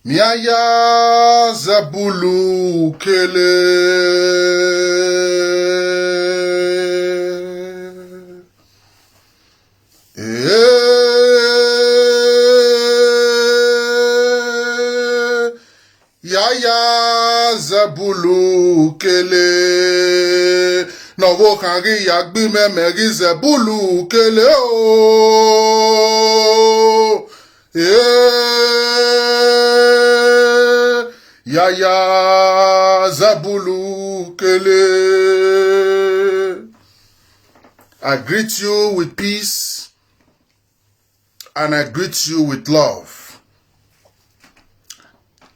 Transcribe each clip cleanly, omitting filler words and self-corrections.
Miaya Zabulu Kele. Yaya Zabulu Kele. No wo kangi yagbi me meri Zabulu Kele o. Yaya Zabulu Kele. I greet you with peace and I greet you with love.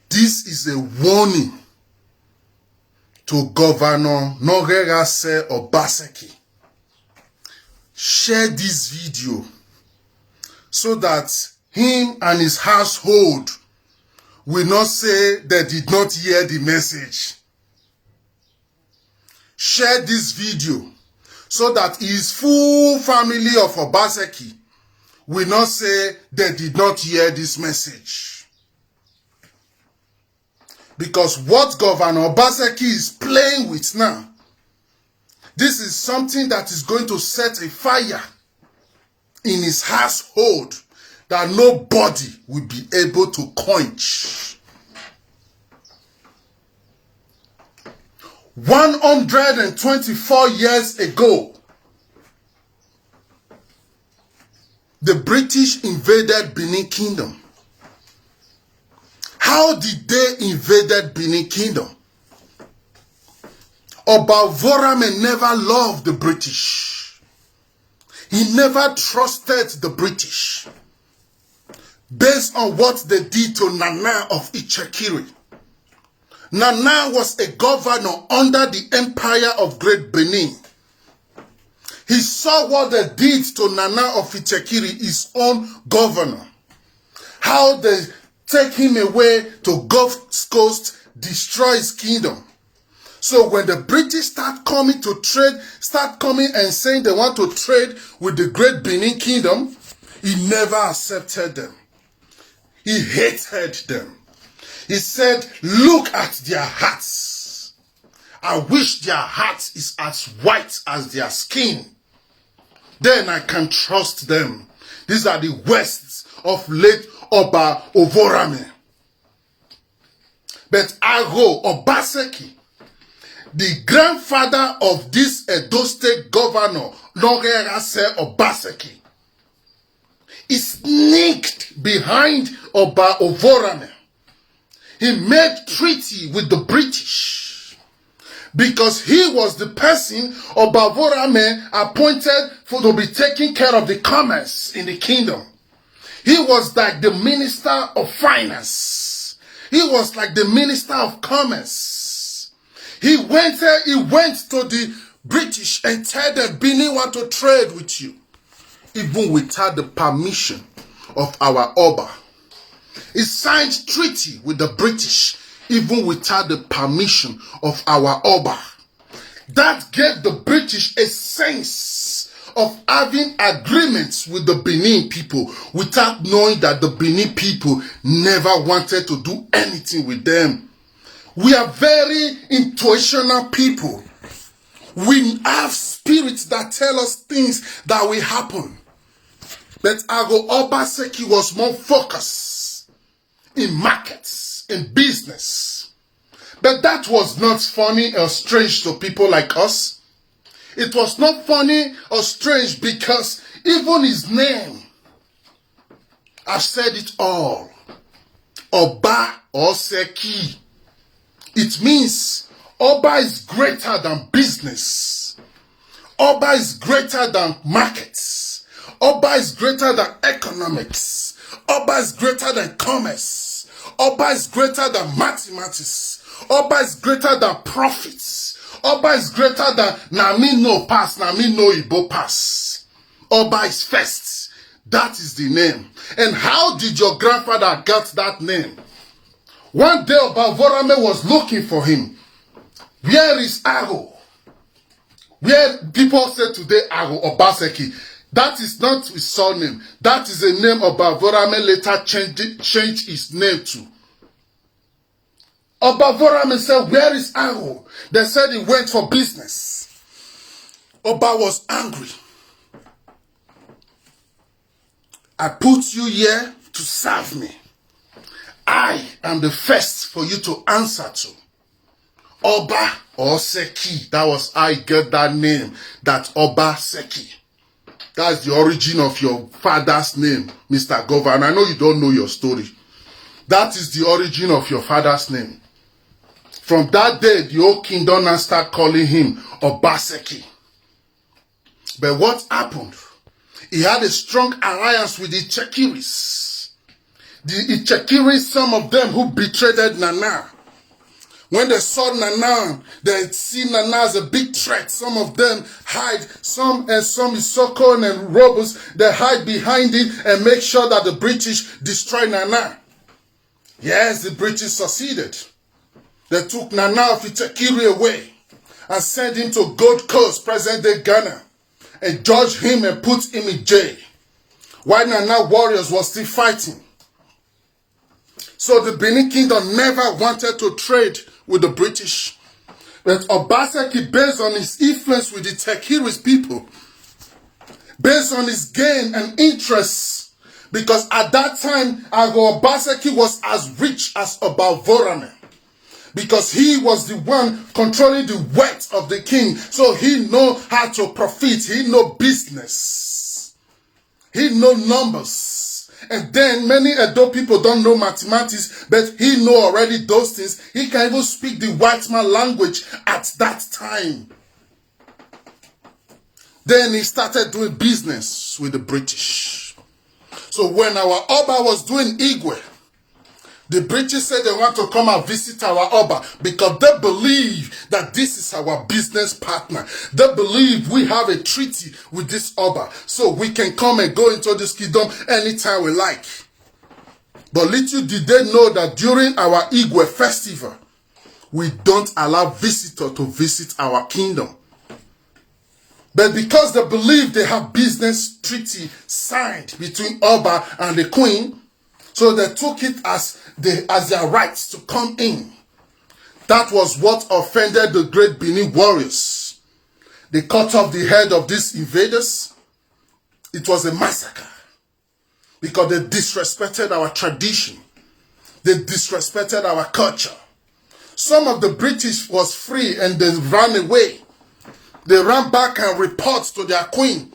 This is a warning to Governor Nogherase Obaseki. Share this video so that him and his household will not say they did not hear the message. Share this video so that his full family of Obaseki will not say they did not hear this message. Because what Governor Obaseki is playing with now, this is something that is going to set a fire in his household that nobody will be able to quench. 124 years ago, the British invaded Benin Kingdom. How did they invade Benin Kingdom? Obavorame never loved the British. He never trusted the British. Based on what they did to Nana of Ichekiri. Nana was a governor under the empire of Great Benin. He saw what they did to Nana of Ichekiri, his own governor. How they take him away to Gulf Coast, destroy his kingdom. So when the British start coming to trade, start coming and saying they want to trade with the Great Benin Kingdom, he never accepted them. He hated them. He said, look at their hearts. I wish their heart is as white as their skin. Then I can trust them. These are the worsts of late Oba Ovorame. But Ago Obaseki, the grandfather of this Edo State governor, Nogherase Obaseki, is sneaked behind Oba Ovorame. He made treaty with the British because he was the person Oba Ovorame appointed to be taking care of the commerce in the kingdom. He was like the minister of finance. He was like the minister of commerce. He went to the British and told them, Benin want to trade with you. Even without the permission of our Oba. He signed treaty with the British, even without the permission of our Oba. That gave the British a sense of having agreements with the Benin people without knowing that the Benin people never wanted to do anything with them. We are very intuitional people. We have spirits that tell us things that will happen. But Ago Obaseki was more focused in markets, in business. But that was not funny or strange to people like us. It was not funny or strange because even his name, I've said it all. Obaseki. It means Oba is greater than business. Oba is greater than markets. Oba is greater than economics. Oba is greater than commerce. Oba is greater than mathematics. Oba is greater than profits. Oba is greater than Nami no pass, Nami no Igbo pass. Oba is first. That is the name. And how did your grandfather get that name? One day Oba Vorame was looking for him. Where is Ago? Where people say today Ago Obaseki. That is not his surname. That is a name Oba Vorame later changed his name to. Oba Vorame said, where is Ago? They said he went for business. Oba was angry. I put you here to serve me. I am the first for you to answer to. Oba or Seki. That was how I get that name. That Obaseki. That's the origin of your father's name, Mr. Governor. I know you don't know your story. That is the origin of your father's name. From that day, the whole kingdom now start calling him Obaseki. But what happened? He had a strong alliance with the Ichekiris. The Ichekiris, some of them who betrayed Nana. When they saw Nana, they see Nana as a big threat. Some of them hide, some Isoko and Robus, they hide behind it and make sure that the British destroy Nana. Yes, the British succeeded. They took Nana of Ichekiri away and sent him to Gold Coast, present-day Ghana, and judged him and put him in jail, while Nana warriors were still fighting. So the Benin Kingdom never wanted to trade with the British. But Obaseki, based on his influence with the Tekiris people, based on his gain and interest, because at that time, Obaseki was as rich as Obavorame, because he was the one controlling the wealth of the king. So he know how to profit. He know business. He know numbers. And then many Edo people don't know mathematics, but he know already those things. He can even speak the white man language at that time. Then he started doing business with the British. So when our Oba was doing Igwe, the British said they want to come and visit our Oba because they believe that this is our business partner. They believe we have a treaty with this Oba, so we can come and go into this kingdom anytime we like. But little did they know that during our Igwe festival, we don't allow visitors to visit our kingdom. But because they believe they have business treaty signed between Oba and the Queen, so they took it as their rights to come in. That was what offended the great Benin warriors. They cut off the head of these invaders. It was a massacre because they disrespected our tradition. They disrespected our culture. Some of the British was free and they ran away. They ran back and report to their queen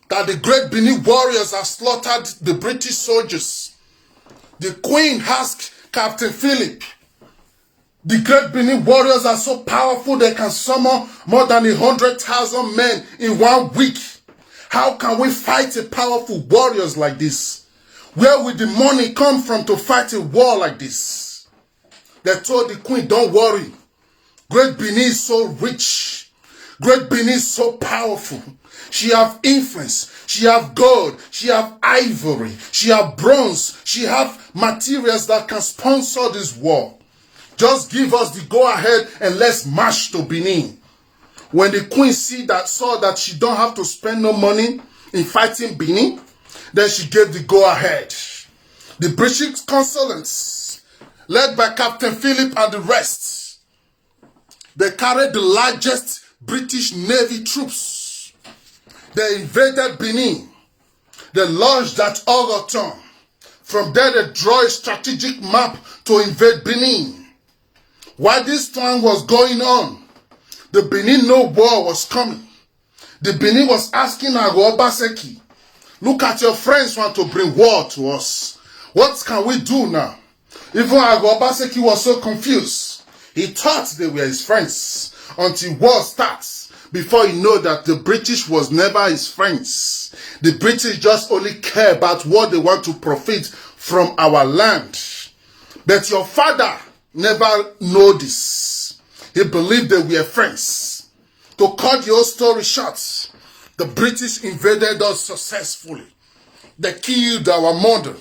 that the great Benin warriors have slaughtered the British soldiers. The queen asked Captain Philip, the great Benin warriors are so powerful they can summon more than 100,000 men in 1 week. How can we fight a powerful warriors like this? Where will the money come from to fight a war like this? They told the queen, don't worry. Great Benin is so rich. Great Benin is so powerful. She have influence. She have gold. She have ivory. She have bronze. She have materials that can sponsor this war. Just give us the go-ahead and let's march to Benin. When the queen saw that she don't have to spend no money in fighting Benin, then she gave the go-ahead. The British consulants, led by Captain Philip and the rest, they carried the largest British Navy troops. They invaded Benin. They launched at Ogoton. From there, they drew a strategic map to invade Benin. While this plan was going on, the Benin no war was coming. The Benin was asking Obaseki, look at your friends want to bring war to us. What can we do now? Even Obaseki was so confused. He thought they were his friends until war starts. Before you know that the British was never his friends. The British just only care about what they want to profit from our land. But your father never know this. He believed they were friends. To cut your story short, the British invaded us successfully. They killed our mother.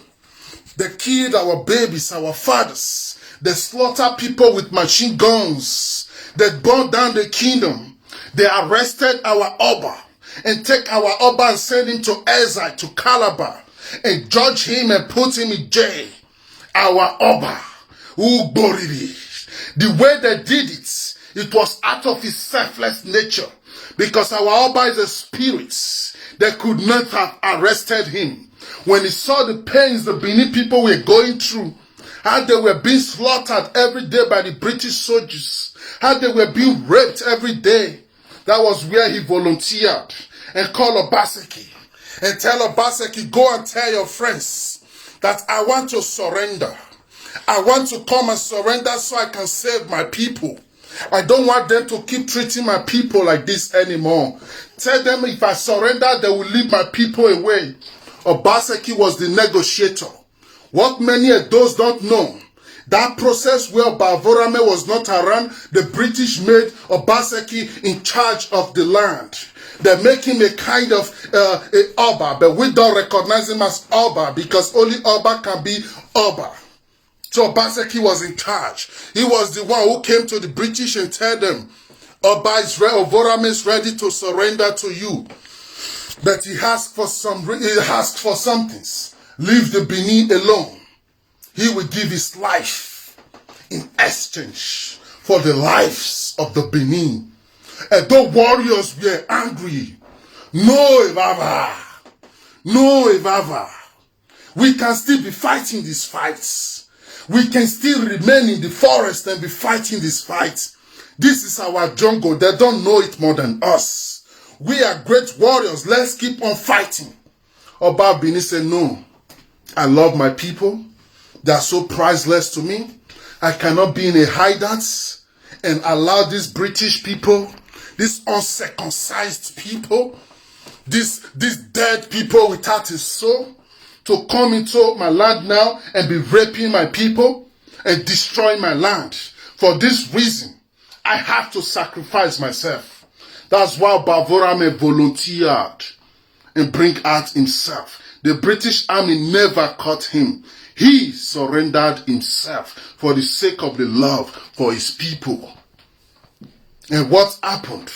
They killed our babies, our fathers. They slaughtered people with machine guns. They burned down the kingdom. They arrested our Oba and take our Oba and send him to exile, to Calabar, and judge him and put him in jail. Our Oba, Ugboriri, The way they did it, it was out of his selfless nature. Because our Oba is a spirit. They could not have arrested him. When he saw the pains the Benin people were going through, how they were being slaughtered every day by the British soldiers, how they were being raped every day, that was where he volunteered and called Obaseki and tell Obaseki, go and tell your friends that I want to surrender. I want to come and surrender so I can save my people. I don't want them to keep treating my people like this anymore. Tell them if I surrender, they will leave my people away. Obaseki was the negotiator. What many of those don't know, that process where Bavorame was not around, the British made Obaseki in charge of the land. They make him a kind of a Oba, but we don't recognize him as Oba because only Oba can be Oba. So Obaseki was in charge. He was the one who came to the British and told them, Ovorame is ready to surrender to you. But he asked for some things. Leave the Benin alone. He will give his life in exchange for the lives of the Benin. And the warriors were angry. No, Evava. No, Evava. We can still be fighting these fights. We can still remain in the forest and be fighting these fights. This is our jungle. They don't know it more than us. We are great warriors. Let's keep on fighting. Oba Benin said, no. I love my people. They are so priceless to me. I cannot be in a hideout and allow these British people, these uncircumcised people, these dead people without a soul, to come into my land now and be raping my people and destroying my land. For this reason, I have to sacrifice myself. That's why Bavorame volunteered and bring out himself. The British army never caught him. He surrendered himself for the sake of the love for his people. And what happened?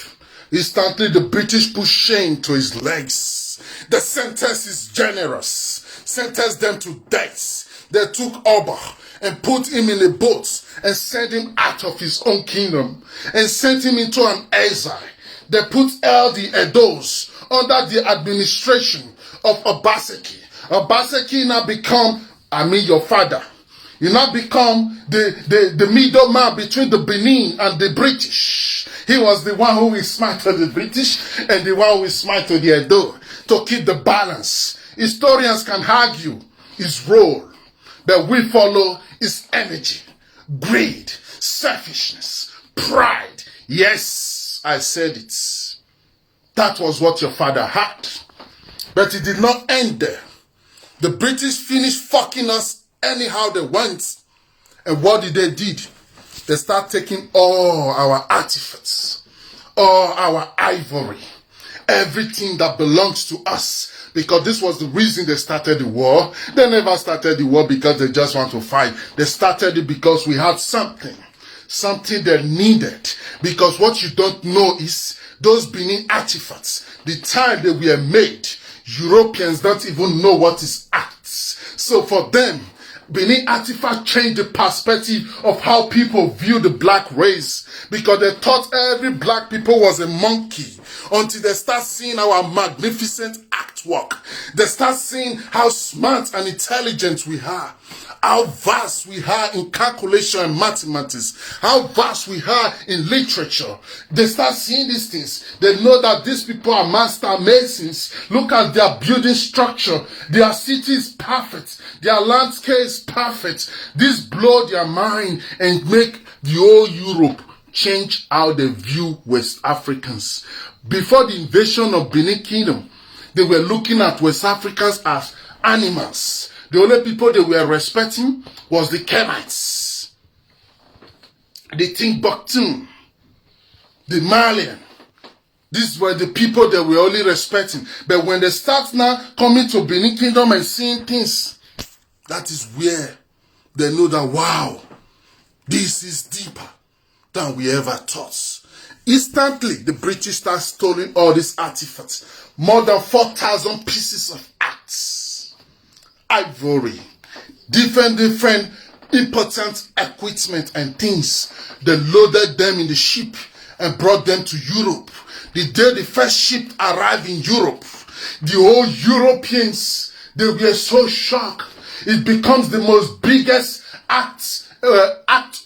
Instantly the British put shame to his legs. The sentence is generous. Sentenced them to death. They took Oba and put him in a boat and sent him out of his own kingdom and sent him into an exile. They put all the Edos under the administration of Obaseki. Obaseki now become, your father. You now become the middleman between the Benin and the British. He was the one who is smart to the British and the one who is smart to the Edo to keep the balance. Historians can argue his role, but we follow his energy, greed, selfishness, pride. Yes, I said it. That was what your father had. But it did not end there. The British finished fucking us anyhow they went. And what did they did? They start taking all our artifacts, all our ivory, everything that belongs to us. Because this was the reason they started the war. They never started the war because they just want to fight. They started it because we had something they needed. Because what you don't know is those Benin artifacts, the time they were made, Europeans don't even know what is acts. So for them, Benin artifacts changed the perspective of how people view the black race. Because they thought every black people was a monkey. Until they start seeing our magnificent artwork. They start seeing how smart and intelligent we are. How vast we are in calculation and mathematics. How vast we are in literature. They start seeing these things. They know that these people are master masons. Look at their building structure. Their city is perfect. Their landscape is perfect. This blow their mind and make the whole Europe change how they view West Africans. Before the invasion of Benin Kingdom, they were looking at West Africans as animals. The only people they were respecting was the Kemites, the Timbuktu, the Malian. These were the people they were only respecting. But when they start now coming to Benin Kingdom and seeing things, that is where they know that, wow, this is deeper than we ever thought. Instantly, the British start stealing all these artifacts. More than 4,000 pieces of arts, ivory, different important equipment and things. They loaded them in the ship and brought them to Europe. The day the first ship arrived in Europe, the whole Europeans, they were so shocked. It becomes the most biggest act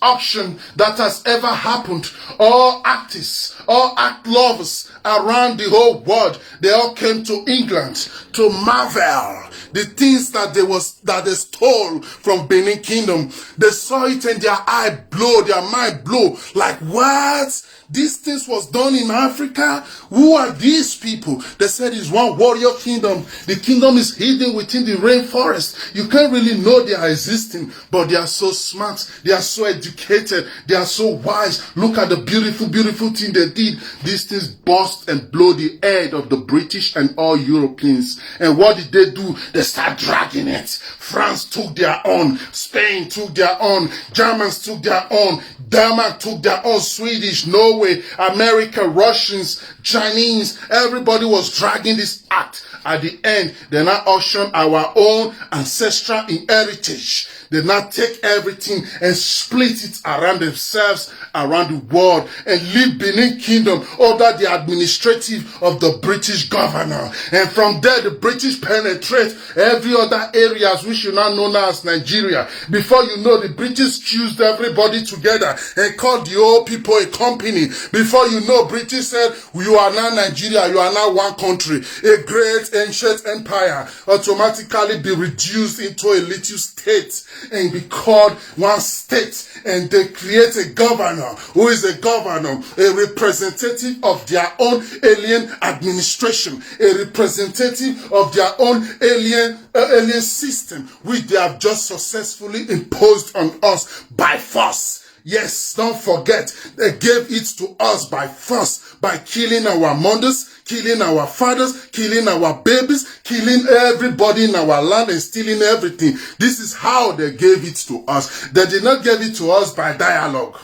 auction that has ever happened. All artists, all act lovers around the whole world, they all came to England to marvel the things that they stole from Benin Kingdom. They saw it and their mind blow, like, what? These things was done in Africa? Who are these people? They said it's one warrior kingdom. The kingdom is hidden within the rainforest. You can't really know they are existing, but they are so smart. They are so educated. They are so wise. Look at the beautiful, beautiful thing they did. These things burst and blow the head of the British and all Europeans. And what did they do? They start dragging it. France took their own. Spain took their own. Germans took their own. Denmark took their own. Swedish, Norway, America, Russians, Chinese, everybody was dragging this act. At the end, they now auction our own ancestral heritage. They now take everything and split it around themselves, around the world, and leave Benin Kingdom under the administrative of the British governor. And from there, the British penetrate every other areas which you now know as Nigeria. Before you know, the British fused everybody together and called the whole people a company. Before you know, British said, you are now Nigeria, you are now one country. A great ancient empire automatically be reduced into a little state and be called one state, and they create a governor who is a governor, a representative of their own alien administration, a representative of their own alien system, which they have just successfully imposed on us by force. Yes, don't forget, they gave it to us by force, by killing our mothers, killing our fathers, killing our babies, killing everybody in our land and stealing everything. This is how they gave it to us. They did not give it to us by dialogue.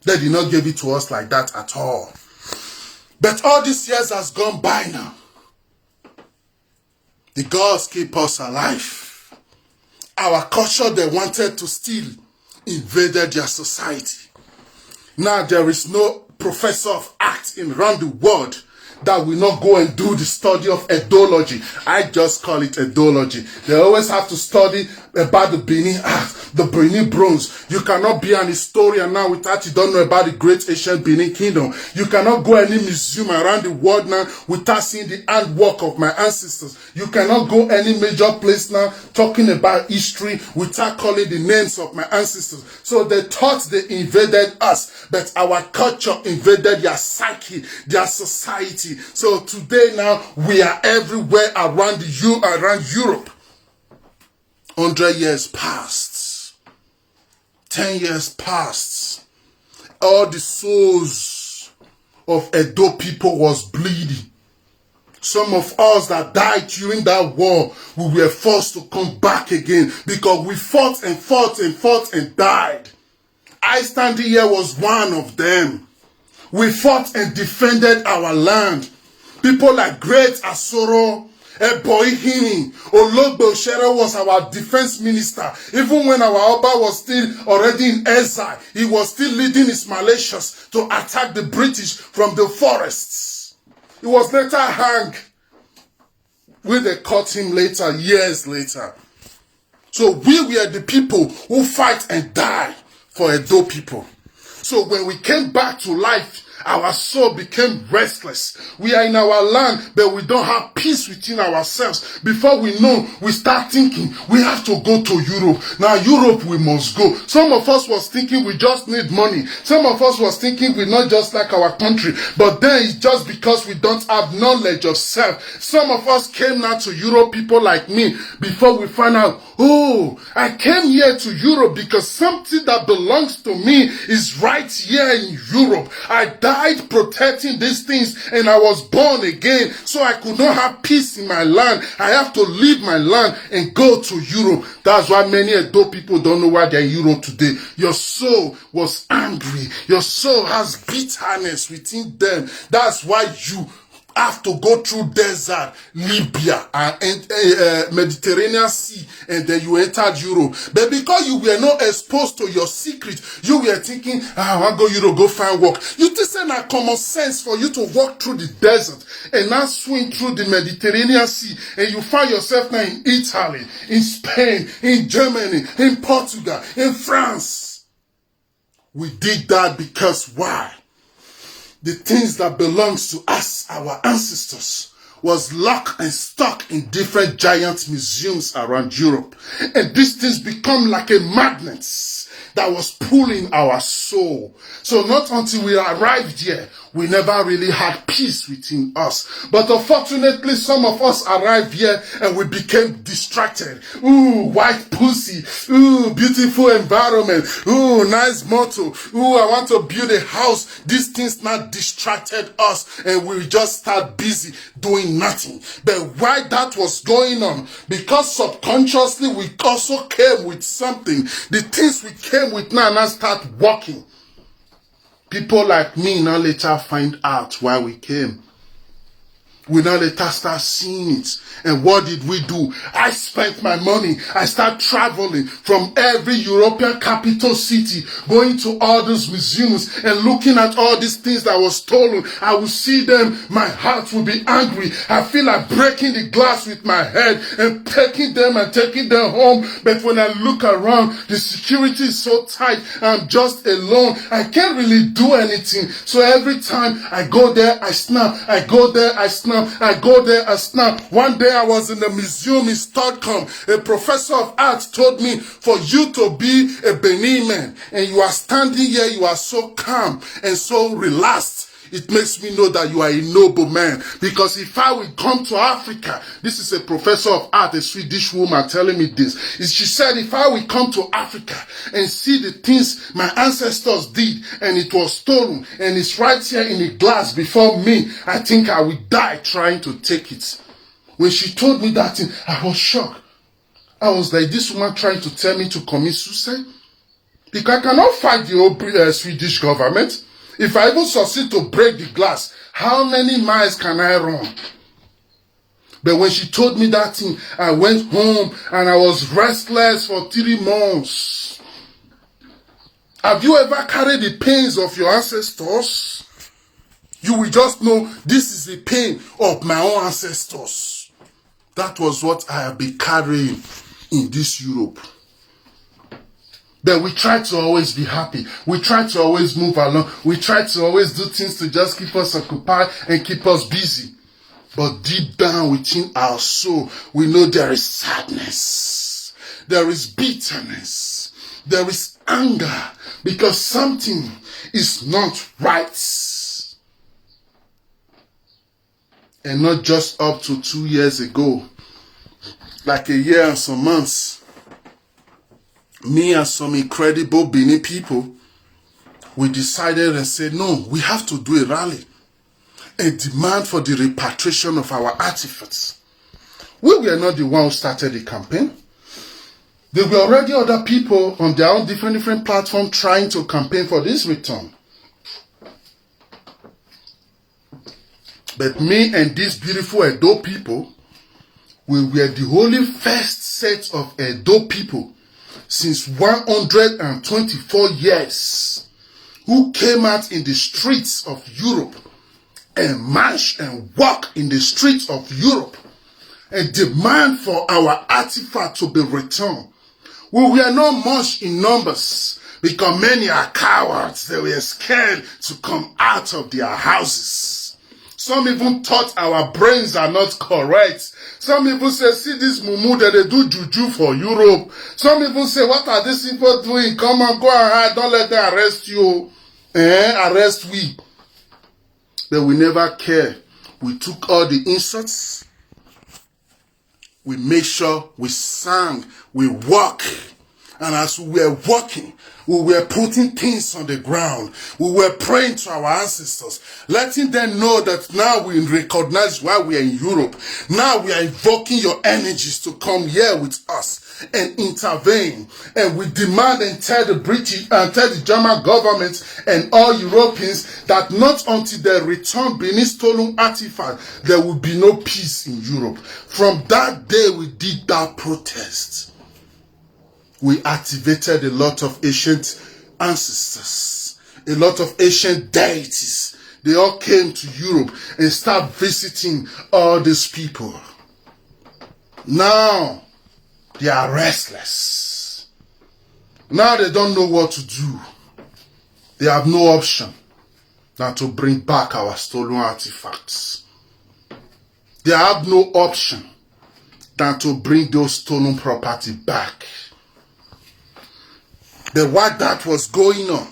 They did not give it to us like that at all. But all these years has gone by now. The gods keep us alive. Our culture they wanted to steal invaded their society. Now there is no professor of art around the world that will not go and do the study of Edology. I just call it Edology. They always have to study about the Benin art, the Benin bronze. You cannot be an historian now without you don't know about the great ancient Benin kingdom. You cannot go any museum around the world now without seeing the handwork of my ancestors. You cannot go any major place now talking about history without calling the names of my ancestors. So they thought they invaded us, but our culture invaded their psyche, their society. So today now we are everywhere around Europe. 100 years passed. 10 years passed. All the souls of Edo people was bleeding. Some of us that died during that war, we were forced to come back again because we fought and fought and fought and died. I standing here was one of them. We fought and defended our land. People like Great Asoro, Eboihini, Ologbo Oshere was our defense minister. Even when our Oba was still already in exile, he was still leading his militias to attack the British from the forests. He was later hanged. They caught him later, years later. So we were the people who fight and die for Edo people. So when we came back to life, our soul became restless. We are in our land, but we don't have peace within ourselves. Before we know, we start thinking, we have to go to Europe. Now, Europe, we must go. Some of us was thinking we just need money. Some of us was thinking we not just like our country. But then it's just because we don't have knowledge of self. Some of us came now to Europe, people like me, before we find out, oh, I came here to Europe because something that belongs to me is right here in Europe. I died protecting these things and I was born again, so I could not have peace in my land. I have to leave my land and go to Europe. That's why many Edo people don't know why they're in Europe today. Your soul was angry. Your soul has bitterness within them. That's why you have to go through desert, Libya, and Mediterranean Sea, and then you entered Europe. But because you were not exposed to your secret, you were thinking, I want to go Europe, go find work. You think it's not common sense for you to walk through the desert and now swim through the Mediterranean Sea, and you find yourself now in Italy, in Spain, in Germany, in Portugal, in France. We did that because why? The things that belongs to us, our ancestors, was locked and stuck in different giant museums around Europe. And these things become like a magnet that was pulling our soul. So not until we arrived here, we never really had peace within us. But unfortunately, some of us arrived here and we became distracted. Ooh, white pussy. Ooh, beautiful environment. Ooh, nice motto. Ooh, I want to build a house. These things not distracted us and we just start busy doing nothing. But why that was going on? Because subconsciously we also came with something. The things we came with now start working. People like me now later find out why we came. We now later start seeing it. And what did we do? I spent my money. I start traveling from every European capital city, going to all those museums and looking at all these things that were stolen. I will see them. My heart will be angry. I feel like breaking the glass with my head and taking them and taking them home. But when I look around, the security is so tight. I'm just alone. I can't really do anything. So every time I go there, I snap. I go there, I snap. I go there, I snap. One day I was in the museum in Stockholm. A professor of art told me, for you to be a Benin man and you are standing here, you are so calm and so relaxed. It makes me know that you are a noble man. Because if I will come to Africa, this is a professor of art, a Swedish woman telling me this. She said, if I will come to Africa and see the things my ancestors did and it was stolen and it's right here in the glass before me, I think I will die trying to take it. When she told me that thing, I was shocked. I was like, this woman trying to tell me to commit suicide? Because I cannot fight the whole Swedish government. If I even succeed to break the glass, how many miles can I run? But when she told me that thing, I went home and I was restless for 3 months. Have you ever carried the pains of your ancestors? You will just know this is the pain of my own ancestors. That was what I have been carrying in this Europe. Then we try to always be happy. We try to always move along. We try to always do things to just keep us occupied and keep us busy. But deep down within our soul, we know there is sadness. There is bitterness. There is anger. Because something is not right. And not just up to 2 years ago. Like a year and some months. Me and some incredible Benin people, we decided and said, no, we have to do a rally and demand for the repatriation of our artifacts. We were not the one who started the campaign. There were already other people on their own different platforms trying to campaign for this return. But me and these beautiful Edo people, we were the only first set of Edo people since 124 years, who came out in the streets of Europe and marched and walked in the streets of Europe and demand for our artifact to be returned. We were not much in numbers because many are cowards. They were scared to come out of their houses. Some even thought our brains are not correct. Some even say, see this mumu that they do juju for Europe. Some even say, what are these people doing? Come on, go ahead. Don't let them arrest you. Arrest we. But we never care. We took all the insults. We made sure we sang, we walked, And as we were walking, we were putting things on the ground. We were praying to our ancestors, letting them know that now we recognize why we are in Europe. Now we are invoking your energies to come here with us and intervene. And we demand and tell the British and tell the German government and all Europeans that not until they return Benin Stolen Artifacts, there will be no peace in Europe. From that day, we did that protest. We activated a lot of ancient ancestors, a lot of ancient deities. They all came to Europe and started visiting all these people. Now, they are restless. Now they don't know what to do. They have no option than to bring back our stolen artifacts. They have no option than to bring those stolen property back. But while that was going on,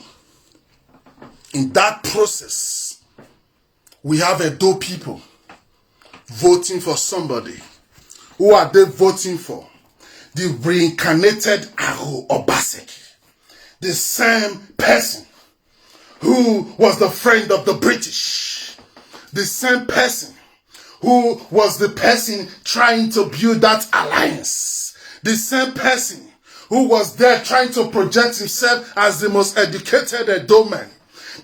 in that process, we have Edo people voting for somebody. Who are they voting for? The reincarnated Obaseki. The same person who was the friend of the British. The same person who was the person trying to build that alliance. The same person who was there trying to project himself as the most educated Edo man.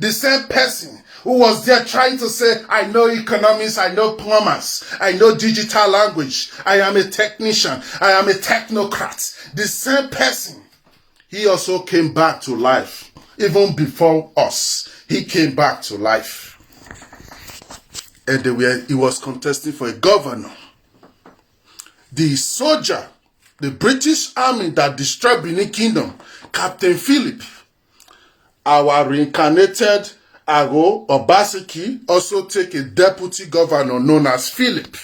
The same person who was there trying to say, I know economics, I know plumbers, I know digital language, I am a technician, I am a technocrat. The same person, he also came back to life. Even before us, he came back to life. And he was contesting for a governor. The soldier, the British army that destroyed Benin Kingdom, Captain Philip, our reincarnated Obaseki, also take a deputy governor known as Philip.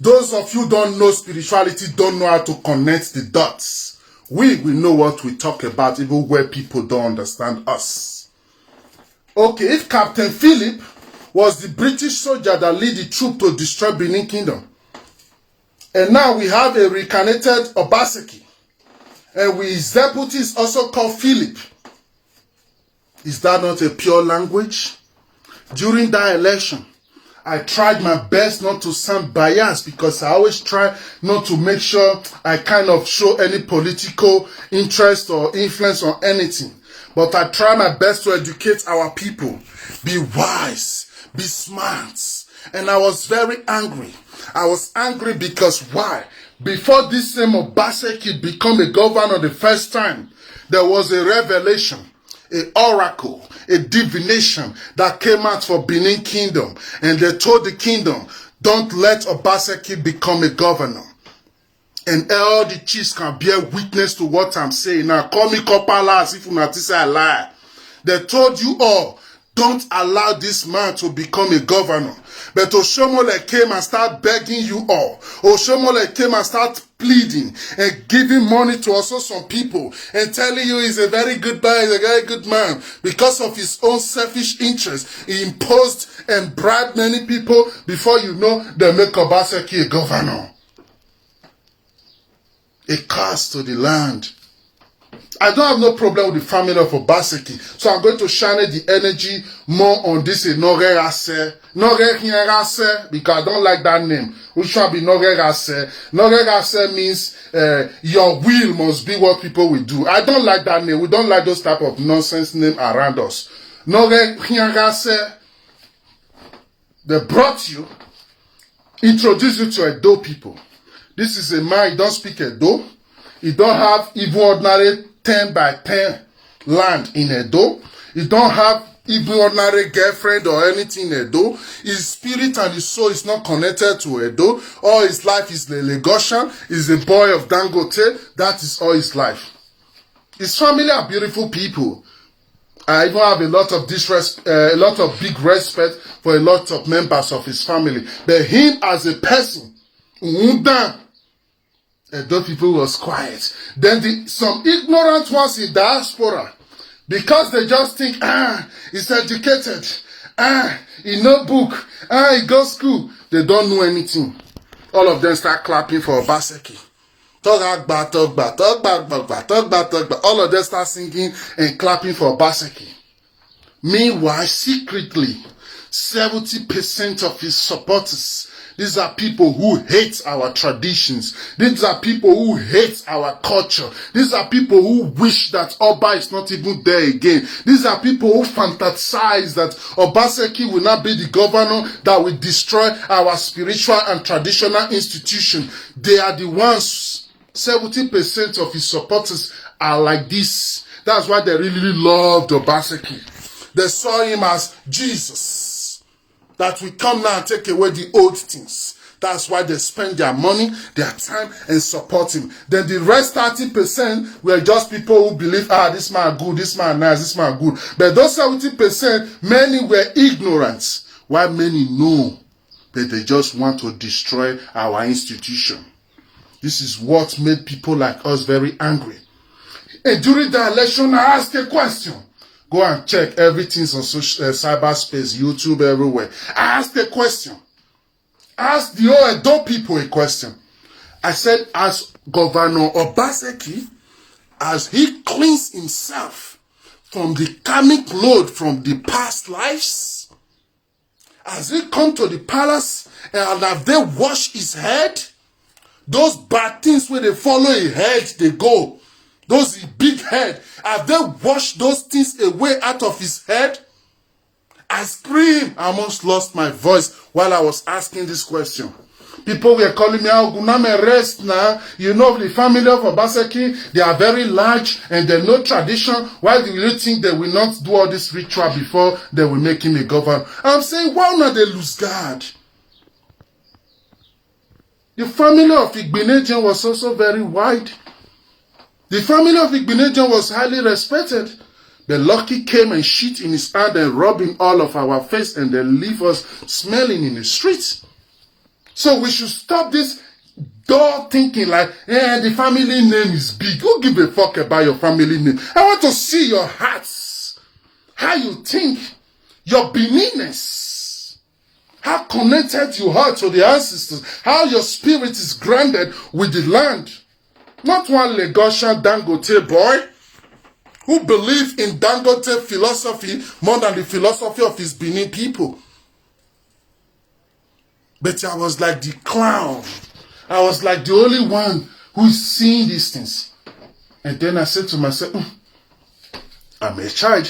Those of you who don't know spirituality don't know how to connect the dots. We know what we talk about even where people don't understand us. Okay, if Captain Philip was the British soldier that led the troop to destroy Benin Kingdom, and now we have a reincarnated Obaseki, and his deputy is also called Philip. Is that not a pure language? During that election, I tried my best not to sound biased because I always try not to make sure I kind of show any political interest or influence on anything. But I try my best to educate our people. Be wise, be smart. And I was very angry. I was angry because why? Before this same Obaseki become a governor the first time, there was a revelation, an oracle, a divination that came out for Benin Kingdom. And they told the kingdom, don't let Obaseki become a governor. And all the chiefs can bear witness to what I'm saying. Now, call me Kopala as if you not say I lie. They told you all, don't allow this man to become a governor. But Oshomole came and started begging you all. Oshomole came and started pleading and giving money to also some people and telling you he's a very good man, he's a very good man. Because of his own selfish interest, he imposed and bribed many people. Before you know, they make Obaseki a governor. A curse to the land. I don't have no problem with the family of Obaseki. So I'm going to channel the energy more on this Norerase. Norerase, because I don't like that name. Which should be Norerase. Norerase means your will must be what people will do. I don't like that name. We don't like those type of nonsense name around us. Norerase, they brought you, introduced you to Edo people. This is a man, he don't speak Edo. He don't have even ordinary 10 by 10 land in Edo. He don't have even ordinary girlfriend or anything in Edo. His spirit and his soul is not connected to Edo. All his life is the Lagosian. He's a boy of Dangote. That is all his life. His family are beautiful people. I even have a lot of big respect for a lot of members of his family. But him as a person, Edo people was quiet. Then some ignorant ones in diaspora, because they just think, he's educated, he know book, he go school. They don't know anything. All of them start clapping for Obaseki. Talk back, talk back, talk back, talk back, talk back, talk back. All of them start singing and clapping for Obaseki. Meanwhile, secretly, 70% of his supporters, these are people who hate our traditions. These are people who hate our culture. These are people who wish that Oba is not even there again. These are people who fantasize that Obaseki will not be the governor that will destroy our spiritual and traditional institution. They are the ones, 70% of his supporters are like this. That's why they really loved Obaseki. They saw him as Jesus, that will come now and take away the old things. That's why they spend their money, their time, and support him. Then the rest 30% were just people who believe, this man good, this man nice, this man good. But those 70%, many were ignorant, while many know that they just want to destroy our institution. This is what made people like us very angry. And during the election, I asked a question. Go and check everything's on cyberspace, YouTube, everywhere. I asked a question. I asked the Oedo people a question. I said, as Governor Obaseki, as he cleans himself from the karmic load from the past lives, as he come to the palace and have they washed his head, those bad things where they follow his head, they go. Those big head, have they washed those things away out of his head? I screamed. I almost lost my voice while I was asking this question. People were calling me, oguname, rest now. You know, the family of Obaseki, they are very large and they know tradition. Why do you think they will not do all this ritual before they will make him a governor? I'm saying, why not they lose guard? The family of Igbenejan was also very wide. The family of Igbenejan was highly respected. But Lucky came and shit in his hand and rubbed in all of our face and then leave us smelling in the streets. So we should stop this dull thinking like, the family name is big. Who give a fuck about your family name? I want to see your hearts. How you think. Your Beniness. How connected you are to the ancestors. How your spirit is grounded with the land. Not one Lagosian Dangote boy who believe in Dangote philosophy more than the philosophy of his Benin people. But I was like the clown. I was like the only one who is seeing these things. And then I said to myself, I'm a child.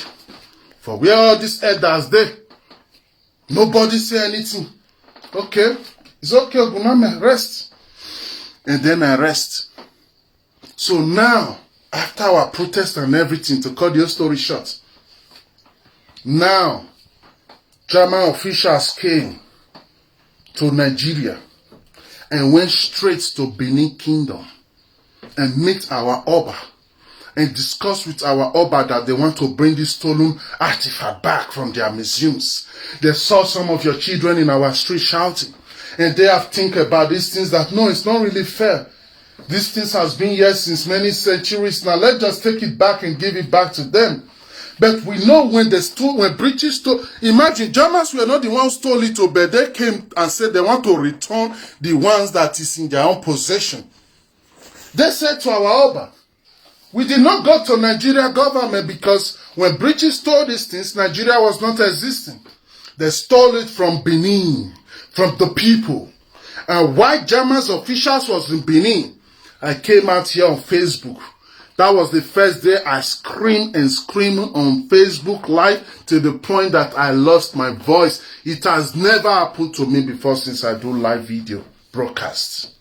For where all these elders there? Nobody say anything. Okay, it's okay, oguname, rest. And then I rest. So now, after our protest and everything, to cut your story short, now, German officials came to Nigeria and went straight to Benin Kingdom and meet our Oba and discuss with our Oba that they want to bring this stolen artifact back from their museums. They saw some of your children in our street shouting, and they have think about these things that, no, it's not really fair. These things has been here since many centuries. Now let's just take it back and give it back to them. But we know when British stole, imagine Germans were not the ones who stole it, but they came and said they want to return the ones that is in their own possession. They said to our Oba, we did not go to Nigeria government because when British stole these things, Nigeria was not existing. They stole it from Benin, from the people. And why Germans officials was in Benin, I came out here on Facebook. That was the first day I screamed and screamed on Facebook Live to the point that I lost my voice. It has never happened to me before since I do live video broadcasts.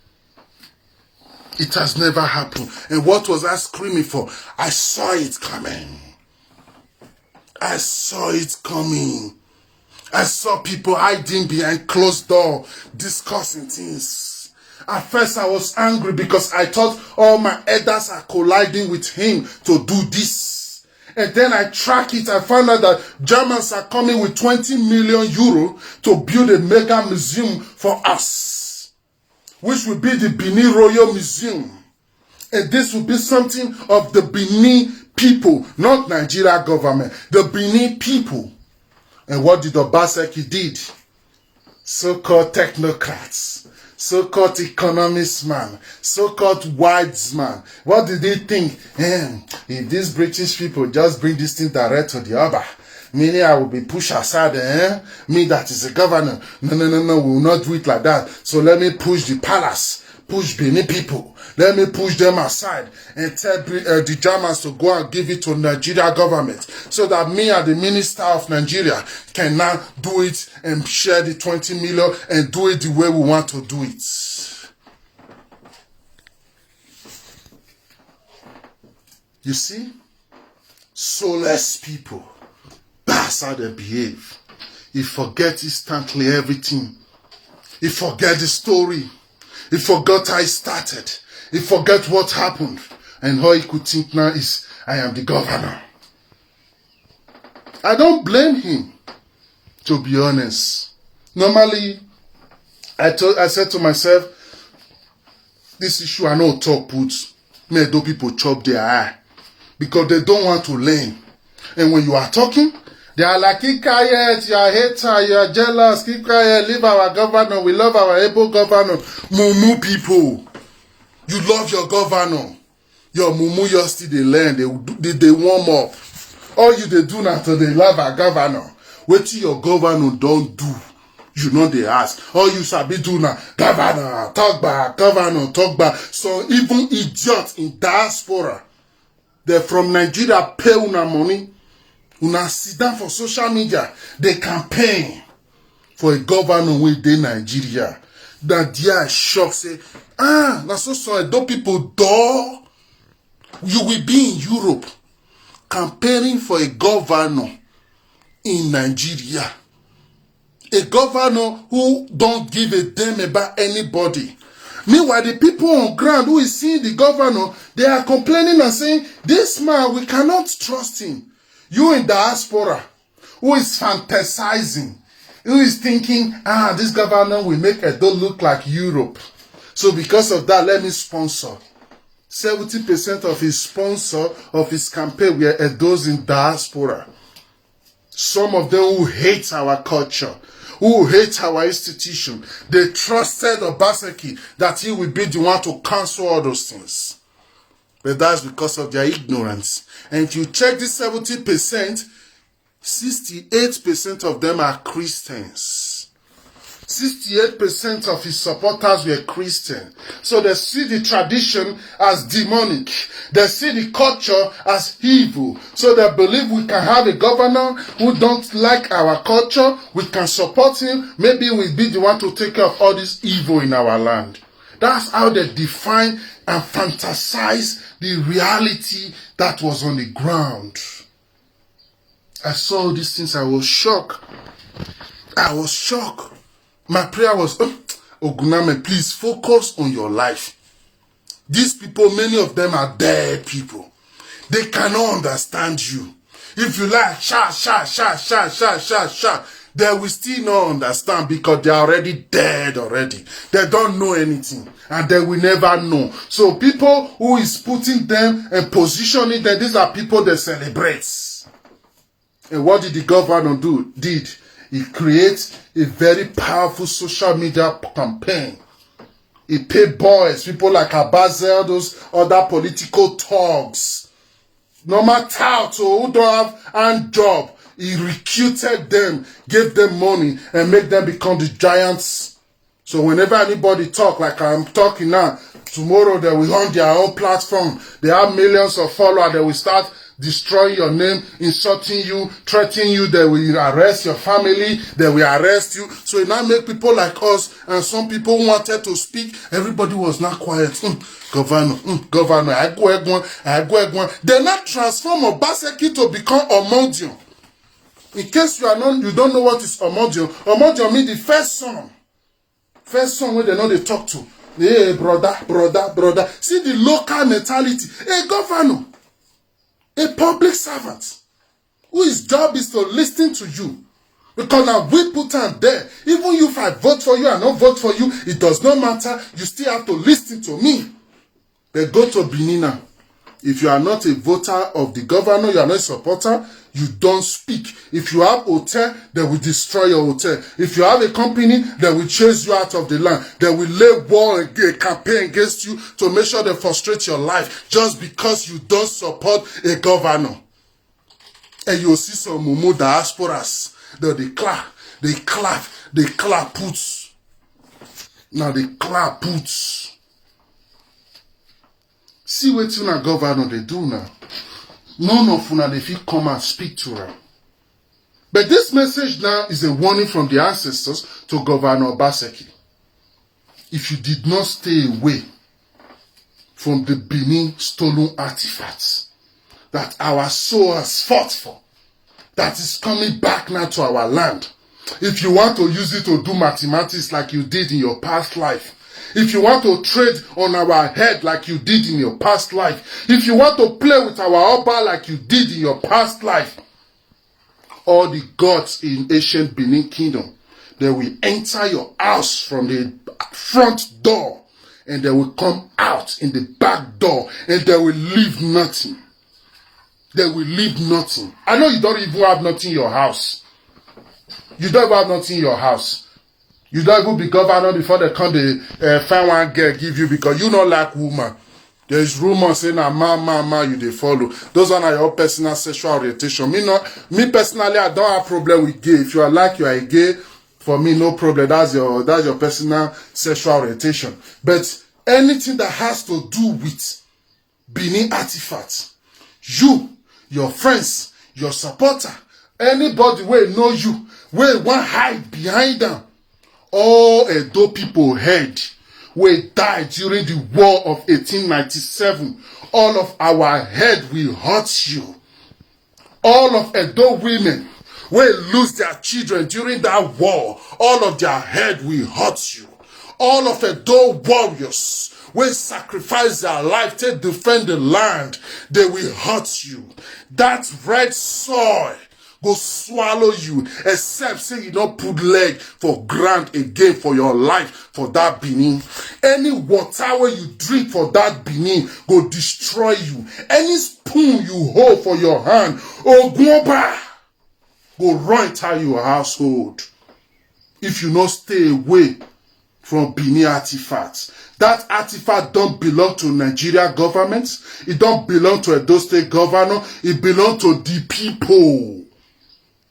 It has never happened. And what was I screaming for? I saw it coming. I saw it coming. I saw people hiding behind closed door, discussing things. At first I was angry because I thought all my elders are colliding with him to do this. And then I track it. I found out that Germans are coming with 20 million euro to build a mega museum for us, which will be the Benin Royal Museum. And this will be something of the Benin people, not Nigeria government, the Benin people. And what did Obaseki did? So-called technocrats so-called economist man, so-called wise man. What did they think? If these British people just bring this thing direct to the Oba, meaning I will be pushed aside, me that is a governor. No, we will not do it like that. So let me push the palace, push Benin people. Let me push them aside and tell the Germans to go and give it to Nigeria government so that me and the minister of Nigeria can now do it and share the 20 million and do it the way we want to do it. You see? Soulless people. That's how they behave. You forget instantly everything. You forget the story. You forgot how it started. He forget what happened, and all he could think now is, I am the governor. I don't blame him, to be honest. Normally, I said to myself, this issue I know talk put, may do people chop their eye, because they don't want to learn. And when you are talking, they are like, keep quiet, you are a hater, you are jealous, keep quiet, leave our governor, we love our able governor. Mumu people. You love your governor. Your mumu just still they learn. They warm up. All you they do now to they love our governor. Wait till your governor don't do. You know they ask. All you sabi do now. Governor, talk back. Governor, talk back. So even idiots in diaspora, they're from Nigeria, pay una money. Una sit down for social media. They campaign for a governor within Nigeria. That they are shocked, say, that's so sorry. Don't people door? You will be in Europe campaigning for a governor in Nigeria. A governor who don't give a damn about anybody. Meanwhile, the people on ground who is seeing the governor, they are complaining and saying, this man, we cannot trust him. You in diaspora, who is fantasizing, who is thinking, this governor will make Edo look like Europe. So because of that, let me sponsor. 70% of his sponsor of his campaign were Edos in diaspora. Some of them who hate our culture, who hate our institution, they trusted Obaseki that he will be the one to cancel all those things. But that's because of their ignorance. And if you check this 70%, 68% of them are Christians. 68% of his supporters were Christian. So they see the tradition as demonic. They see the culture as evil. So they believe we can have a governor who don't like our culture. We can support him. Maybe we'll be the one to take care of all this evil in our land. That's how they define and fantasize the reality that was on the ground. I saw these things. I was shocked. My prayer was, oguname, please focus on your life. These people, many of them are dead people. They cannot understand you. If you like, they will still not understand because they are already dead already. They don't know anything and they will never know. So people who is putting them and positioning them, these are people they celebrate. And what did the governor do? He creates a very powerful social media campaign. He paid boys, people like Abazel, those other political thugs. No matter who don't have hand job, he recruited them, gave them money, and made them become the giants. So whenever anybody talk like I'm talking now, tomorrow they will on their own platform. They have millions of followers. They will start destroying your name, insulting you, threatening you. They will arrest your family. They will arrest you. So it now make people like us, and some people who wanted to speak, everybody was not quiet. Governor, I go. They now transform Obaseki to become Omodion. In case you don't know what is Omodion. Omodion means the first son. First son where they know they talk to. Hey, brother. See the local mentality. Hey, governor. A public servant whose job is to listen to you. Because now we put on there. Even if I vote for you and not vote for you, it does not matter. You still have to listen to me. But go to Benin now. If you are not a voter of the governor, you are not a supporter, You don't speak. If you have hotel, they will destroy your hotel. If you have a company, they will chase you out of the land. They will lay war and a campaign against you to make sure they frustrate your life just because you don't support a governor. And you'll see some mumu diasporas. They clap boots. Now they clap boots. See what una governor they do now. None of una they fit come and speak to her. But this message now is a warning from the ancestors to Governor Obaseki. If you did not stay away from the Benin Stolen Artifacts that our soul has fought for, that is coming back now to our land. If you want to use it to do mathematics like you did in your past life, if you want to trade on our head like you did in your past life, if you want to play with our Oba like you did in your past life, all the gods in ancient Benin kingdom, they will enter your house from the front door and they will come out in the back door and they will leave nothing. They will leave nothing. I know you don't even have nothing in your house. You don't even have nothing in your house. You don't even be governor before they come to find one girl give you because you don't like woman. There is rumor saying that man, you they follow. Those are your personal sexual orientation. Me personally, I don't have problem with gay. If you are like you are a gay, for me no problem. That's your personal sexual orientation. But anything that has to do with Benin artifacts, you, your friends, your supporter, anybody will know you, will want hide behind them. All Edo people heard we died during the war of 1897. All of our head will hurt you. All of Edo women will lose their children during that war. All of their head will hurt you. All of Edo warriors will sacrifice their life to defend the land. They will hurt you. That red soil go swallow you, except say you don't put leg for ground again for your life for that Benin. Any water where you drink for that Benin go destroy you. Any spoon you hold for your hand, oguname, go run into your household. If you not stay away from Benin artifacts. That artifact don't belong to Nigeria government. It don't belong to Edo State governor. It belong to the people.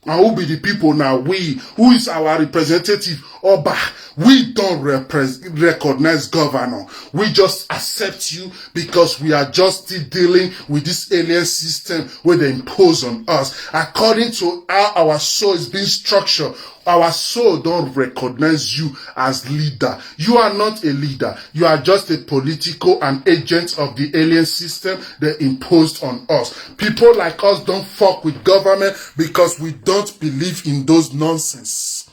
And who be the people now? We. Who is our representative? Oba. We don't recognize governor. We just accept you because we are just still dealing with this alien system where they impose on us. According to how our soul is being structured, our soul don't recognize you as leader. You are not a leader. You are just a political and agent of the alien system they imposed on us. People like us don't fuck with government because we don't believe in those nonsense.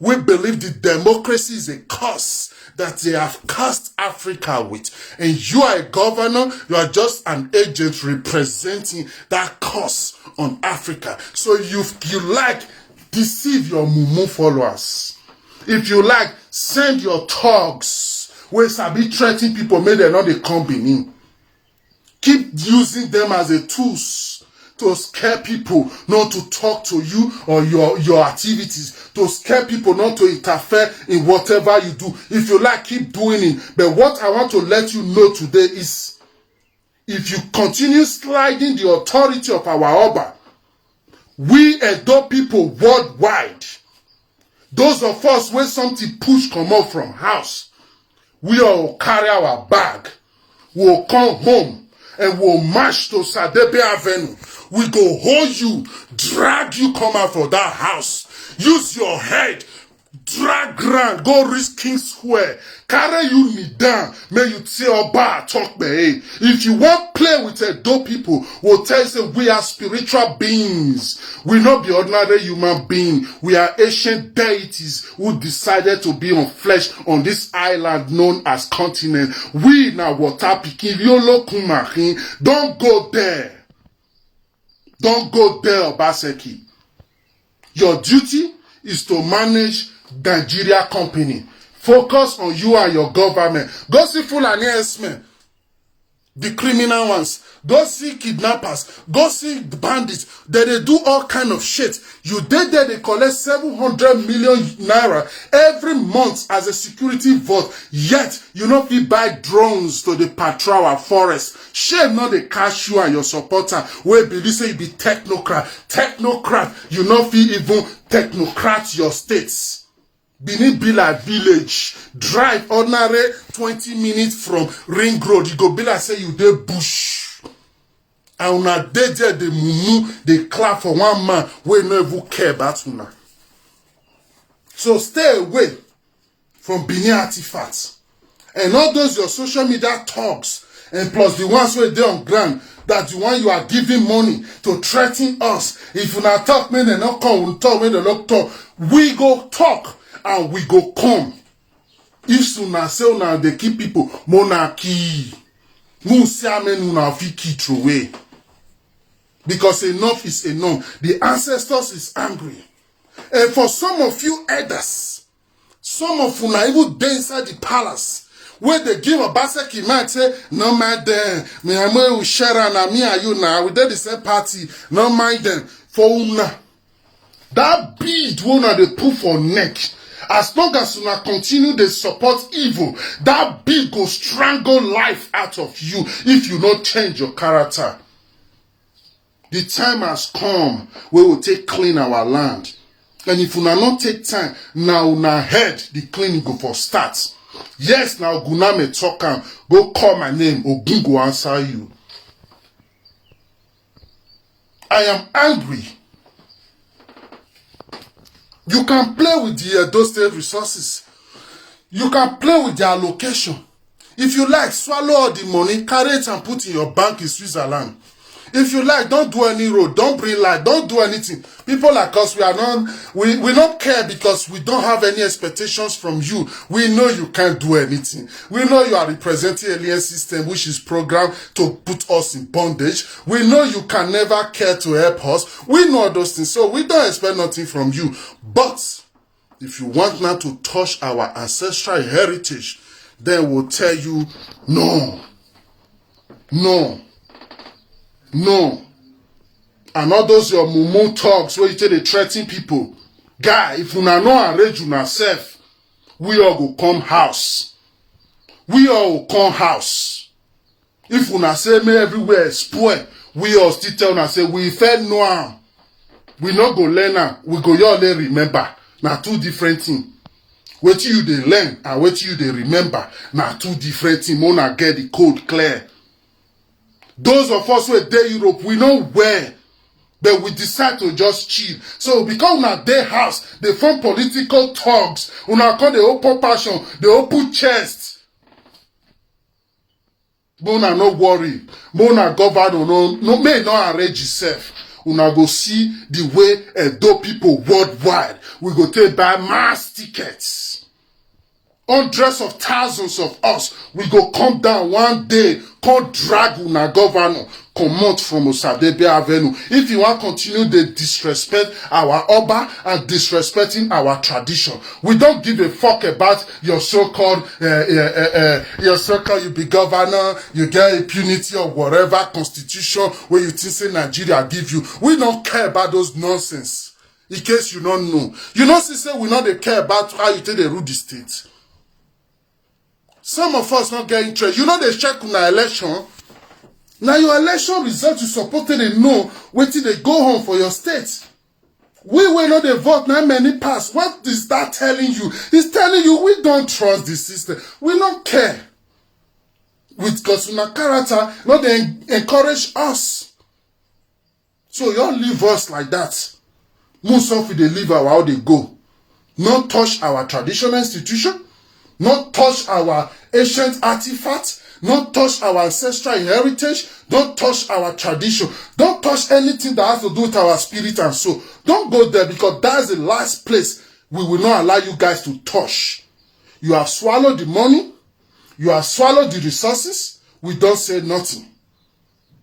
We believe the democracy is a curse that they have cursed Africa with. And you are a governor, you are just an agent representing that curse on Africa. So if you like, deceive your mumu followers. If you like, send your thugs where sabi threatening people, may they not they come Benin. Keep using them as a tools to scare people not to talk to you or your activities, to scare people not to interfere in whatever you do. If you like, keep doing it. But what I want to let you know today is, if you continue sliding the authority of our Oba, we Edo people worldwide, those of us where something push come out from house, we all carry our bag, we'll come home, and we'll march to Sadebe Avenue. We go hold you, drag you come out from that house. Use your head, drag ground, go reach King Square, carry you me down, may you say Oba talk me. If you want play with Edo people, we'll tell you say we are spiritual beings. We not be ordinary human being. We are ancient deities who decided to be on flesh on this island known as continent. We now water pikin yolo kumakin. Don't go there. Don't go there, Obaseki. Your duty is to manage Nigeria company. Focus on you and your government. Go see Fulani Esme. The criminal ones. Go see kidnappers. Go see the bandits. They do all kind of shit. You did there, they collect 700 million naira every month as a security vote. Yet, you not fit buy drones to the patrol our forest. Shame not the cash you and your supporter. Where be say you be technocrat. Technocrat. You not fit even technocrat your states. Benin be like village. Drive ordinary 20 minutes from Ring Road. You go be like say you dey bush. And una dey there, they mumu, they clap for one man wey no even care about una. So stay away from Benin artifacts. And all those your social media talks, and plus the ones where they on ground, that the one you are giving money to threaten us. If una talk, men they not come, we talk, men they not talk. We go talk. And we go come. If sooner say una they keep people monarchy, no say amen una fit throw away. Because enough is enough. The ancestors is angry. And for some of you elders, some of you now even dey inside the palace, where they give Obaseki man say, no mind them. Me and me share and me and you now, we did the same party. No mind them. For una. That bead una they put for neck. As long as you continue to support evil, that bead will strangle life out of you if you not change your character. The time has come where we will take clean our land. And if you not take time, now una head the cleaning go for start. Yes, now oguname talk am, go call my name, Ogun go answer you. I am angry. You can play with the those state resources. You can play with the allocation. If you like, swallow all the money, carry it and put in your bank in Switzerland. If you like, don't do any road, don't bring light, don't do anything. People like us, we don't care because we don't have any expectations from you. We know you can't do anything. We know you are representing alien system which is programmed to put us in bondage. We know you can never care to help us. We know those things, so we don't expect nothing from you. But if you want now to touch our ancestral heritage, then we'll tell you no. No. No. And all those your mumu talks where you say they threaten people. Guy, if una no arrange una self, we all go come house. We all go come house. If una say me everywhere spoil, we all still tell una say we fed no am. We not go learn am. We go y'all remember. Now two different things. What you they learn and what you they remember. Now two different things. Mona get the code clear. Those of us who are there in Europe, we know where, but we decide to just chill. So because we are their house, they form political thugs. We are called the open passion, the open chest. But we are not worried. But we are governed. No, may not arrange yourself. We are go see the way Edo people worldwide. We go take buy mass tickets. Hundreds of thousands of us, we go come down one day, come drag una governor, come out from Osadebe Avenue. If you want to continue to disrespect our Oba and disrespecting our tradition, we don't give a fuck about your so-called, you be governor, you get impunity or whatever constitution where you think say Nigeria give you. We don't care about those nonsense. In case you don't know. You know, say we not care about how you take the rule the state. Some of us not get interest. You know they check on our election. Now your election result you support to know waiting they go home for your state. We will not the vote now many pass. What is that telling you? It's telling you we don't trust the system. We don't care. With Kosuna character, not they encourage us. So you all leave us like that. Most of they leave our how they go. Not touch our traditional institution. Not touch our ancient artifacts, not touch our ancestral heritage, don't touch our tradition, don't touch anything that has to do with our spirit and soul. Don't go there because that's the last place we will not allow you guys to touch. You have swallowed the money, you have swallowed the resources, we don't say nothing.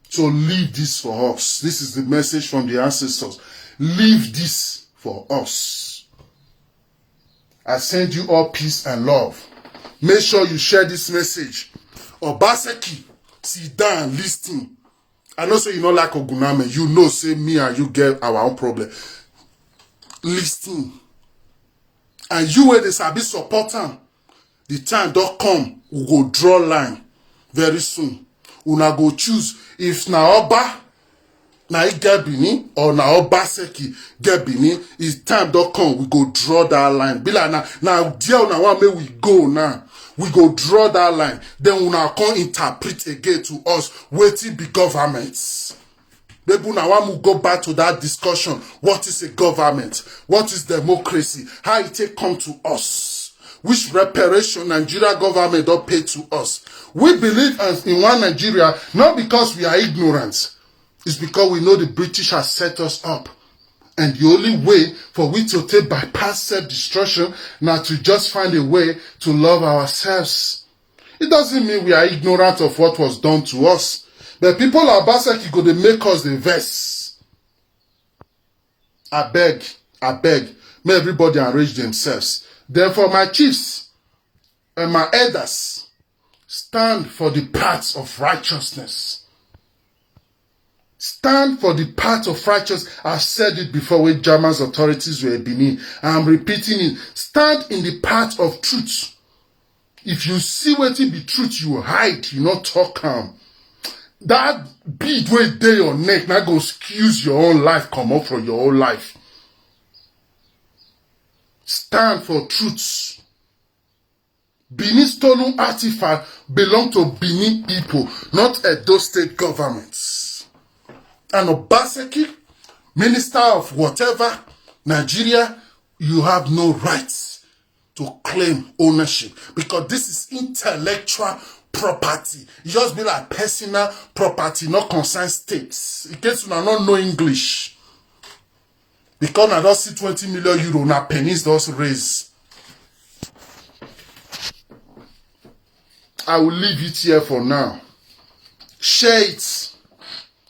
So leave this for us. This is the message from the ancestors. Leave this for us. I send you all peace and love. Make sure you share this message. Obaseki, Sit down, listen. I know say you not like oguname. You know say me and you get our own problem. Listen. And you where they sabi support am. The time don't come, we go draw line very soon. Una go choose if na Oba na it get Benin or na Obaseki get Benin. If time don't come, we go draw that line. Be like now dear una want make we go now. We go draw that line. Then una come interpret again to us wetin be governments. Maybe now we go back to that discussion. What is a government? What is democracy? How it take come to us? Which reparation Nigeria government don't pay to us? We believe in one Nigeria not because we are ignorant. It's because we know the British has set us up. And the only way for we to take bypass self-destruction now to just find a way to love ourselves. It doesn't mean we are ignorant of what was done to us. The people of Obaseki go to make us the verse. I beg, may everybody arrange themselves. Therefore, my chiefs and my elders stand for the path of righteousness. Stand for the path of righteousness. I've said it before when German authorities were in Benin. I'm repeating it. Stand in the path of truth. If you see what it be truth, you hide. You not talk that bead way dey your neck, now go excuse your own life, come up from your own life. Stand for truth. Benin Stolen Artifacts belong to Benin people, not Edo State governments. And Obaseki, minister of whatever, Nigeria, you have no rights to claim ownership because this is intellectual property. It just be like personal property, not concern states. In case you don't know English. Because I don't see 20 million euro, na pennies does raise. I will leave it here for now. Share it.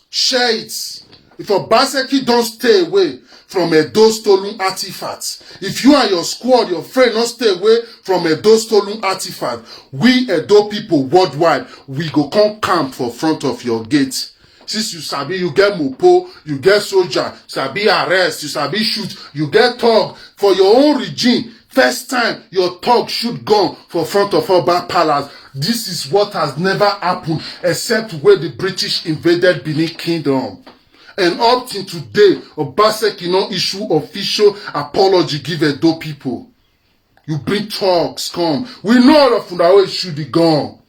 Share it. If Obaseki don't stay away from Edo Stolen Artifacts, if you and your squad, your friend don't stay away from Edo Stolen Artifacts, we Edo people worldwide, we go come camp for front of your gate. Since you sabi, you get mopo, you get soldier, sabi arrest, you sabi shoot, you get thug for your own regime. First time your thug shoot gun for front of Oba Palace. This is what has never happened except when the British invaded Benin Kingdom. And up till today, Obaseki no issue official apology give Edo people. You bring thugs, come. We know all of una wey shoot the gun.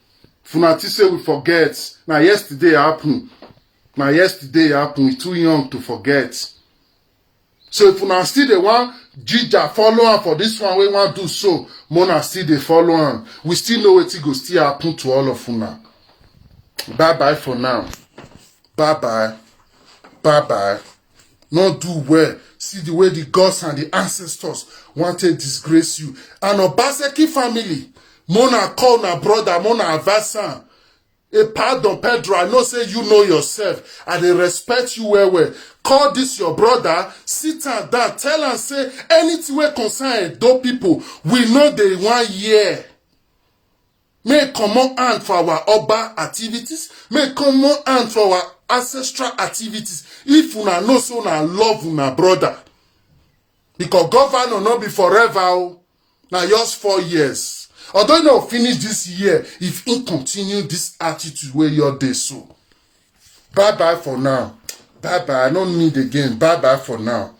Funati say we forget. Now yesterday happened. We too young to forget. So if una still the one, Jija follow am for this one, we want do so. Mona still they follow am. We still know what it go still happen to all of una. Bye-bye for now. Bye-bye. Bye-bye. Not do well. See the way the gods and the ancestors want to disgrace you. And Obaseki family, Mona call na brother, Mona advise am. Pardon, Pedro, I know say you know yourself. And they respect you well. Call this your brother, sit and down, tell and say anything wey concern Edo people, we know they 1 year. May come on hand for our Oba activities, may come on hand for our ancestral activities. If una know so una love una brother. Because governor not be forever. Now just 4 years. Although you not finish this year, if he continue this attitude where you're there so. Bye-bye for now. Bye-bye. I don't need again. Bye-bye for now.